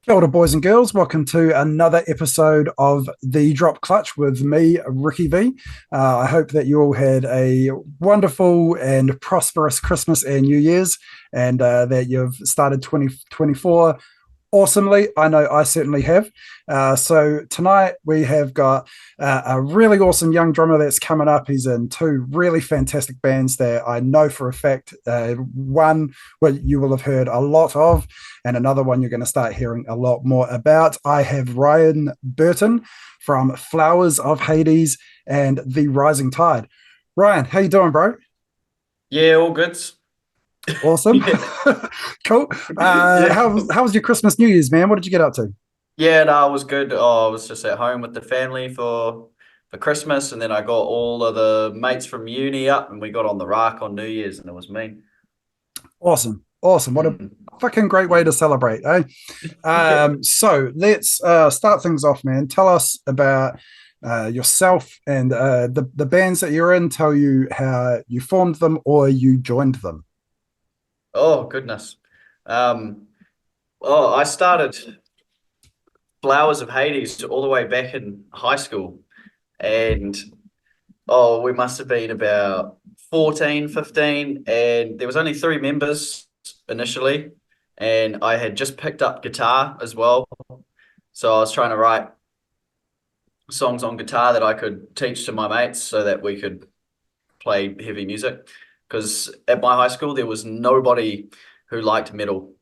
Kia ora, boys and girls. Welcome to another episode of The Drop Clutch with me, Ricky V. I hope that you all had a wonderful and prosperous Christmas and New Year's, and that you've started 2024 awesomely. I know I certainly have. So tonight we have got a really awesome young drummer that's coming up. He's in two really fantastic bands that I know for a fact. One what you will have heard a lot of, and another one you're going to start hearing a lot more about. I have Ryan Burton from Flowers of Hades and The Rising Tide. Ryan, how you doing, bro? Yeah, all good. Awesome. Yeah, Cool. yeah, How was your Christmas, New Year's, man? What did you get up to? yeah. No, it was good. Oh, I was just at home with the family for Christmas, and then I got all of the mates from uni up, and we got on the rack on New Year's, and it was me. Awesome. Awesome. What a Mm. fucking great way to celebrate, eh? Yeah. So let's start things off, man. Tell us about yourself and the bands that you're in. Tell you how you formed them or you joined them. Oh goodness. Um. Oh, I started Flowers of Hades all the way back in high school, and we must have been about 14, 15, and there was only three members initially, and I had just picked up guitar as well. So I was trying to write songs on guitar that I could teach to my mates so that we could play heavy music. Because at my high school, there was nobody who liked metal.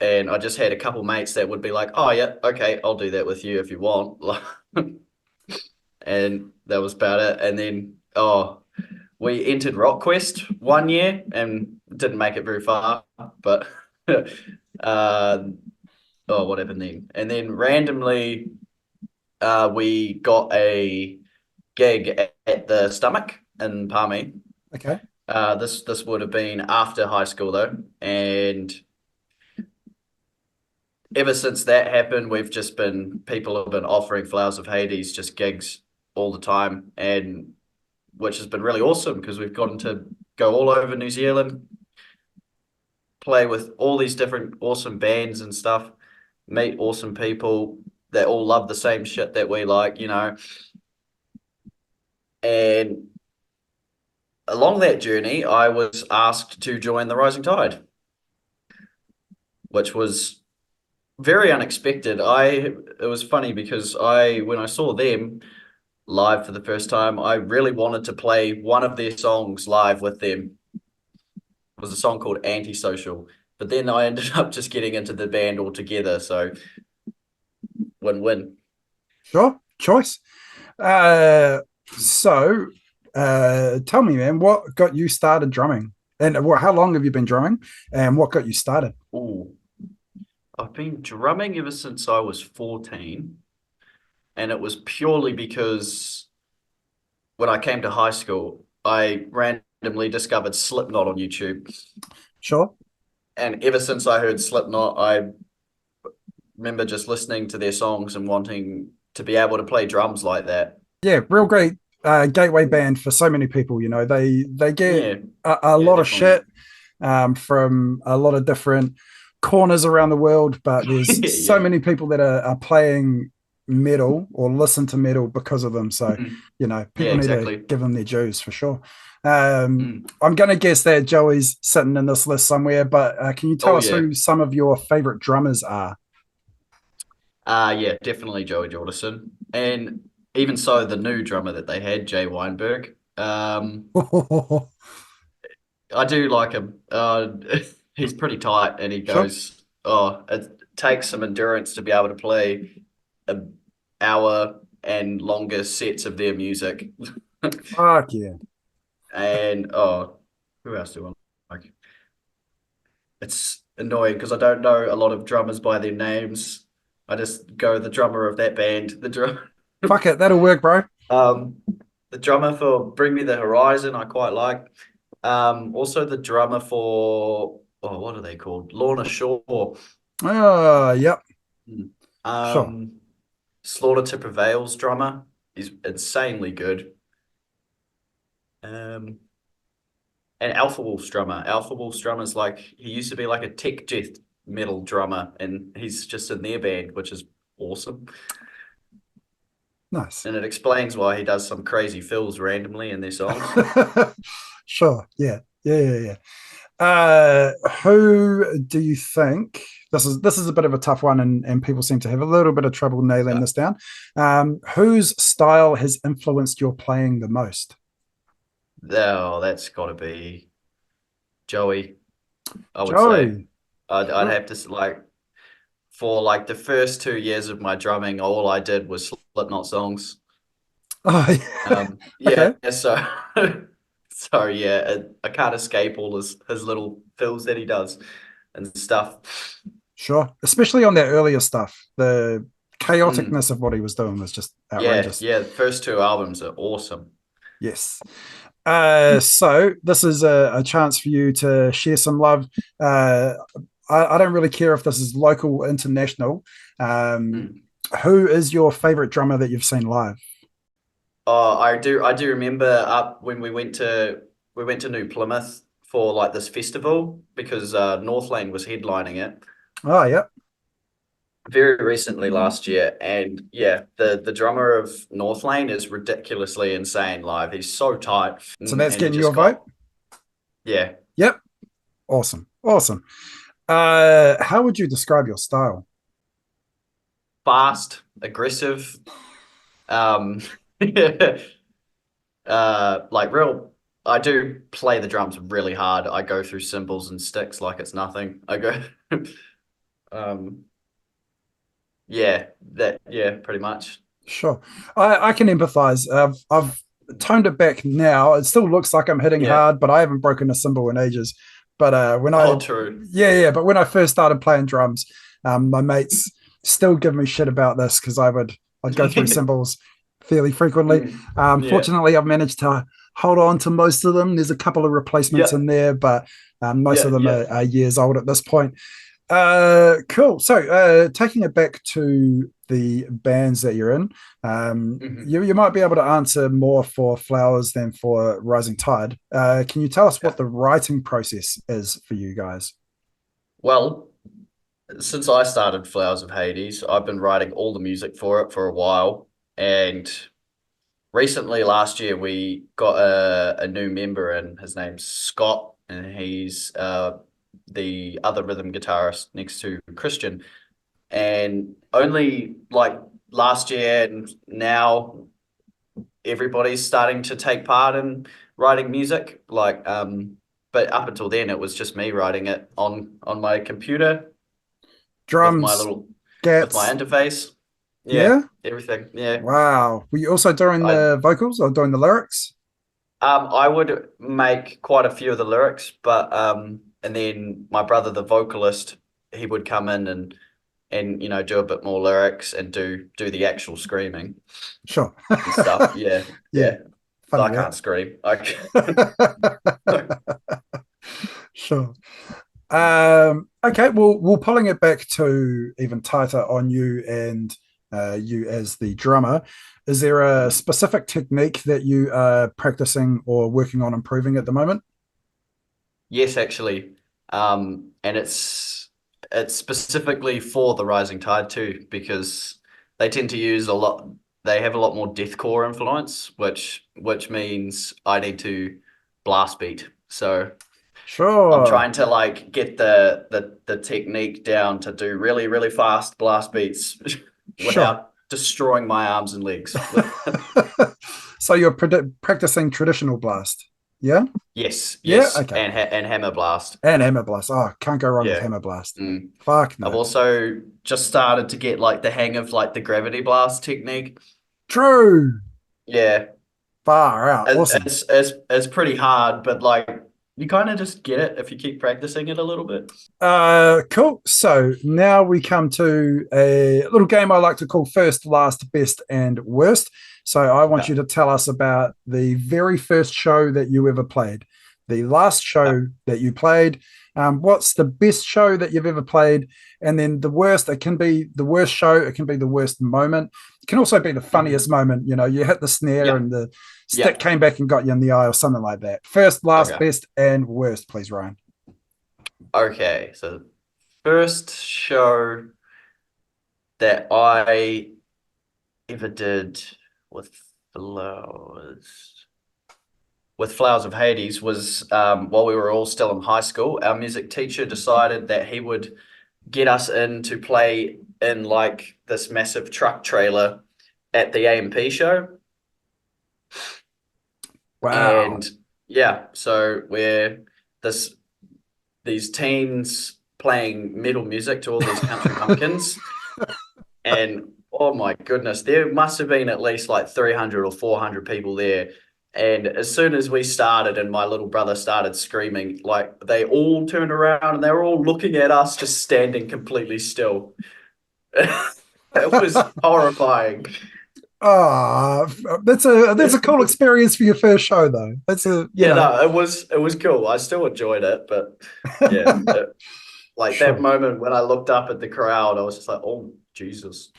And I just had a couple mates that would be like, oh, yeah, okay, I'll do that with you if you want. And that was about it. And then, we entered Rock Quest one year and didn't make it very far. But, uh, what happened then? And then randomly, we got a gig at the Stomach in Palmy. Okay. This would have been after high school though, and ever since that happened, we've just been people have been offering Flowers of Hades just gigs all the time, and which has been really awesome because we've gotten to go all over New Zealand, play with all these different awesome bands and stuff, meet awesome people that all love the same shit that we like, and along that journey, I was asked to join the Rising Tide, which was very unexpected. It was funny because when I saw them live for the first time, I really wanted to play one of their songs live with them. It was a song called Antisocial, but then I ended up just getting into the band altogether. So win-win. Sure. Choice. Uh, so tell me, man, what got you started drumming? And how long have you been drumming? And what got you started? Ooh, I've been drumming ever since I was 14, and it was purely because when I came to high school, I randomly discovered Slipknot on YouTube. Sure. And ever since I heard Slipknot, I remember just listening to their songs and wanting to be able to play drums like that. Yeah, real great gateway band for so many people. You know, they get Yeah, a yeah, lot of definitely. shit from a lot of different corners around the world, but there's so Yeah. many people that are playing metal or listen to metal because of them. So, Mm. you know, Yeah, people need to exactly. give them their dues for sure. Mm. I'm going to guess that Joey's sitting in this list somewhere, but can you tell Oh us yeah. who some of your favorite drummers are? Yeah, definitely Joey Jordison. And even so, the new drummer that they had, Jay Weinberg. I do like him. He's pretty tight and he Sure. goes, oh, it takes some endurance to be able to play an hour and longer sets of their music. Fuck yeah. And who else do I like? It's annoying because I don't know a lot of drummers by their names. I just go the drummer of that band, Fuck it. That'll work, bro. um, the drummer for Bring Me the Horizon. I quite like. Also the drummer for what are they called? Lorna Shore. Yep. Mm. Sure. Slaughter to Prevail's drummer is insanely good. Um, and Alpha Wolf's drummer. Alpha Wolf's drummer's like he used to be like a tech death metal drummer, and he's just in their band, which is awesome. Nice. And it explains why he does some crazy fills randomly in their songs. Sure. Yeah. Yeah. Yeah. Yeah. Who do you think this is a bit of a tough one, and people seem to have a little bit of trouble nailing Yeah. this down. Whose style has influenced your playing the most? Oh, that's got to be Joey, I would say. Joey. I'd have to like for like the first 2 years of my drumming, all I did was Slipknot songs. Oh, yeah. Yeah, Okay. so so yeah, I can't escape all his little fills that he does and stuff. Sure. Especially on that earlier stuff. The Mm, chaoticness of what he was doing was just yeah, outrageous. yeah, the first two albums are awesome. Yes. So this is a chance for you to share some love. Uh, I don't really care if this is local or international. Um, Mm. who is your favorite drummer that you've seen live? Oh, I do remember up when we went to New Plymouth for like this festival because Northlane was headlining it Oh, yeah. very recently last year, and yeah, the drummer of Northlane is ridiculously insane live. He's so tight, So that's and he getting your just vote. got yeah, Yep. Awesome. Awesome. How would you describe your style? fast, aggressive, um, like real. I do play the drums really hard. I go through cymbals and sticks like it's nothing. I go, um, yeah, pretty much. Sure. I can empathize. I've toned it back now. It still looks like I'm hitting Yeah. hard, but I haven't broken a cymbal in ages. But Oh, true. yeah, but when I first started playing drums, my mates still give me shit about this because I'd go through cymbals fairly frequently. Mm, yeah. Fortunately, I've managed to hold on to most of them. There's a couple of replacements Yeah. in there, but most of them Yeah. are years old at this point. Cool. So, taking it back to the bands that you're in, Hmm. you might be able to answer more for Flowers than for Rising Tide. Can you tell us Yeah. what the writing process is for you guys? Well, since I started Flowers of Hades, I've been writing all the music for it for a while. And recently, last year, we got a new member in. His name's Scott, and he's the other rhythm guitarist next to Christian. And only like last year and now everybody's starting to take part in writing music. But up until then, it was just me writing it on my computer with my Drums, little with my gats, interface. Yeah, yeah. everything. Yeah. Wow. Were you also doing I the vocals or doing the lyrics? I would make quite a few of the lyrics, but and then my brother, the vocalist, he would come in and do a bit more lyrics and do the actual screaming Sure. and stuff. Yeah, Yeah. yeah. So Funny I can't that. scream. Sure. Okay, well, we're pulling it back to even tighter on you and you as the drummer. Is there a specific technique that you are practicing or working on improving at the moment? Yes, actually. And it's specifically for the Rising Tide too, because they tend to use a lot, they have a lot more deathcore influence, which means I need to blast beat. So I'm Sure, trying to like get the technique down to do really, really fast blast beats sure. without destroying my arms and legs. With So you're practicing traditional blast, yeah, yes, yeah, yes, okay, and hammer blast. and hammer blast. Oh, can't go wrong with Yeah. hammer blast. Mm. Fuck I've no. also just started to get like the hang of like the gravity blast technique. True. Yeah, Far out. Awesome. it's pretty hard, but like you kind of just get it if you keep practicing it a little bit. Cool. So now we come to a little game I like to call first, last, best, and worst. So I want Yeah, you to tell us about the very first show that you ever played, the last yeah. show that you played. What's the best show that you've ever played? And then the worst, it can be the worst show, it can be the worst moment. It can also be the funniest Hmm. moment. You know, you hit the snare Yeah, and the stick yeah. came back and got you in the eye or something like that. First, last, Okay, best, and worst, please, Ryan. okay. So first show that I ever did with flowers with Flowers of Hades was while we were all still in high school. Our music teacher decided that he would get us in to play in like this massive truck trailer at the A&P show. Wow. And yeah, so we're this these teens playing metal music to all these country bumpkins. And oh my goodness, there must have been at least like 300 or 400 people there. And as soon as we started and my little brother started screaming, like they all turned around and they were all looking at us just standing completely still. It was horrifying. Ah, that's a cool experience for your first show, though. That's a Yeah, no, it was cool. I still enjoyed it, but yeah, like that sure. moment when I looked up at the crowd, I was just like, oh Jesus.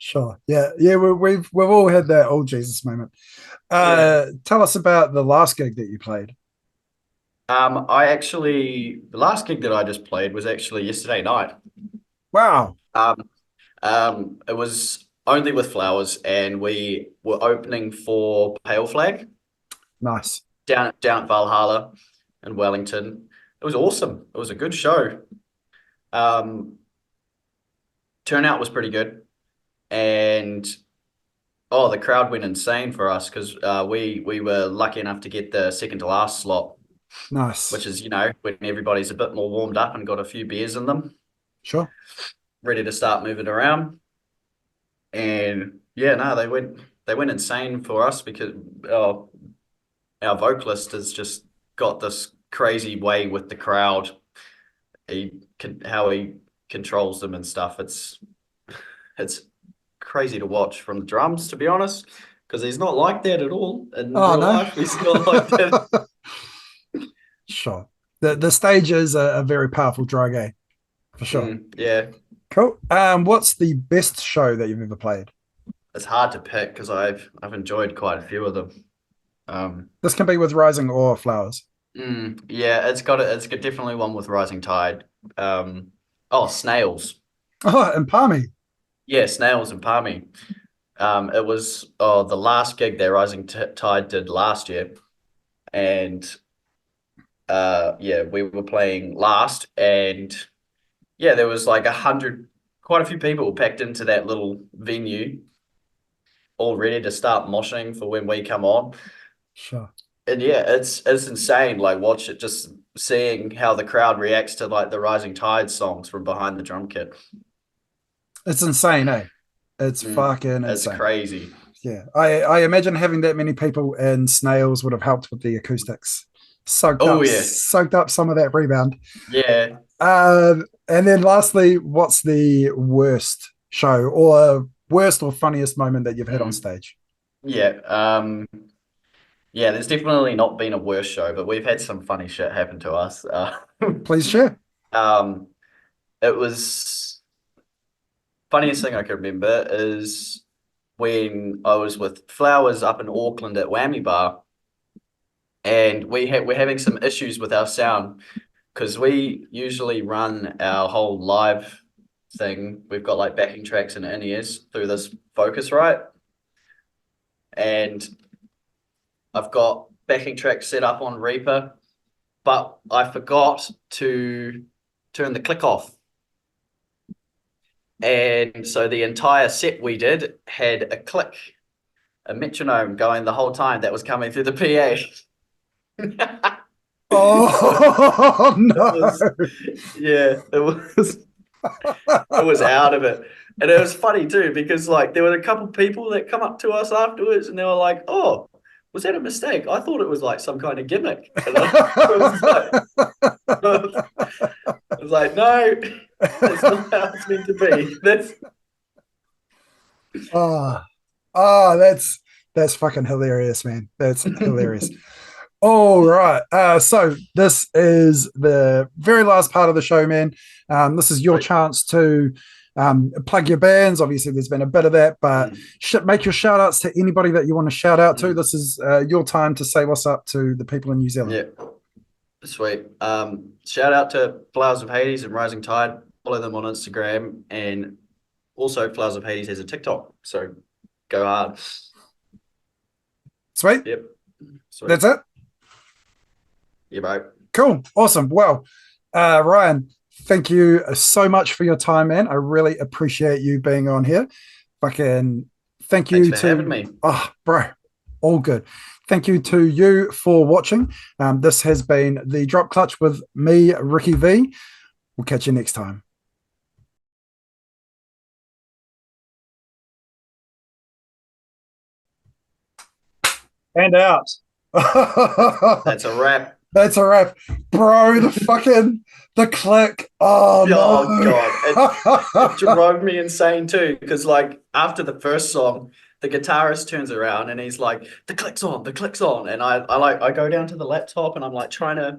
Sure. Yeah. Yeah. We've all had that old Jesus moment. Yeah. Tell us about the last gig that you played. The last gig that I just played was actually yesterday night. Wow. Um, it was only with Flowers, and we were opening for Pale Flag Nice. down at Valhalla in Wellington. It was awesome. It was a good show. Um, Turnout was pretty good, and oh, the crowd went insane for us because we were lucky enough to get the second to last slot, Nice. which is when everybody's a bit more warmed up and got a few beers in them, Sure. ready to start moving around. And yeah, no, they went insane for us because our vocalist has just got this crazy way with the crowd. How he controls them and stuff. It's crazy to watch from the drums, to be honest, because he's not like that at all in Oh real no. life. He's not like that. Sure. The stage is a very powerful drug, eh? For sure. Yeah, Cool. What's the best show that you've ever played? it's hard to pick because I've enjoyed quite a few of them. Um, This can be with Rising or Flowers. yeah, it's got definitely one with Rising Tide. Snails. Oh, and Palmy. Yeah, Snails and Palmy. It was the last gig that Rising Tide did last year, and yeah, we were playing last, and yeah, there was like quite a few people packed into that little venue, all ready to start moshing for when we come on. Sure. And yeah, it's insane. Like watch it, just seeing how the crowd reacts to like the Rising Tide songs from behind the drum kit. It's insane, eh? It's fucking It's insane. crazy. Yeah. I imagine having that many people in Snails would have helped with the acoustics. Oh yeah, Soaked up some of that rebound. yeah. And then lastly, what's the worst show or worst or funniest moment that you've had on Mm. stage? Yeah. Yeah, there's definitely not been a worse show, but we've had some funny shit happen to us. Please share. Um, it was funniest thing I can remember is when I was with Flowers up in Auckland at Whammy Bar, and we're having some issues with our sound because we usually run our whole live thing. We've got like backing tracks and in-ears through this Focusrite, and I've got backing tracks set up on Reaper, but I forgot to turn the click off. And so the entire set we did had a click, a metronome going the whole time that was coming through the PA. Oh It no. was, yeah, it was out of it. And it was funny too, because like there were a couple people that come up to us afterwards and they were like, oh, was that a mistake? I thought it was like some kind of gimmick. And I was like, no, that's not how it's meant to be. That's Oh, that's fucking hilarious, man. That's hilarious. All right. So this is the very last part of the show, man. This is your right. chance to plug your bands. Obviously, there's been a bit of that, but make your shout outs to anybody that you want to shout out to. This is your time to say what's up to the people in New Zealand. Yeah. Sweet. Shout out to Flowers of Hades and Rising Tide. Follow them on Instagram, and also Flowers of Hades has a TikTok. So go hard. Sweet. Yep. Sweet. That's it. Yeah, bro. Cool. Awesome. Well, Ryan, thank you so much for your time, man. I really appreciate you being on here. Fucking thank Thanks you for having to, me. oh, bro, all good. Thank you to you for watching. This has been the Drop Clutch with me, Ricky V. We'll catch you next time. And out. That's a wrap. That's a wrap. Bro, the click. Oh Oh God, it no. drove me insane too. Because like after the first song, the guitarist turns around and he's like, the click's on," and I go down to the laptop and I'm like trying to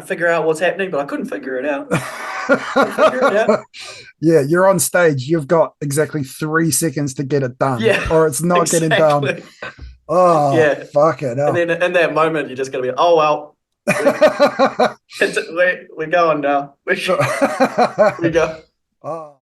figure out what's happening, but I couldn't figure it out. Couldn't figure it out. Yeah, you're on stage. You've got exactly 3 seconds to get it done, Yeah, or it's not getting done. exactly. Oh, Yeah, fuck it. and Oh. then in that moment, you're just gonna be, oh well, we, we're going now. We go. Oh.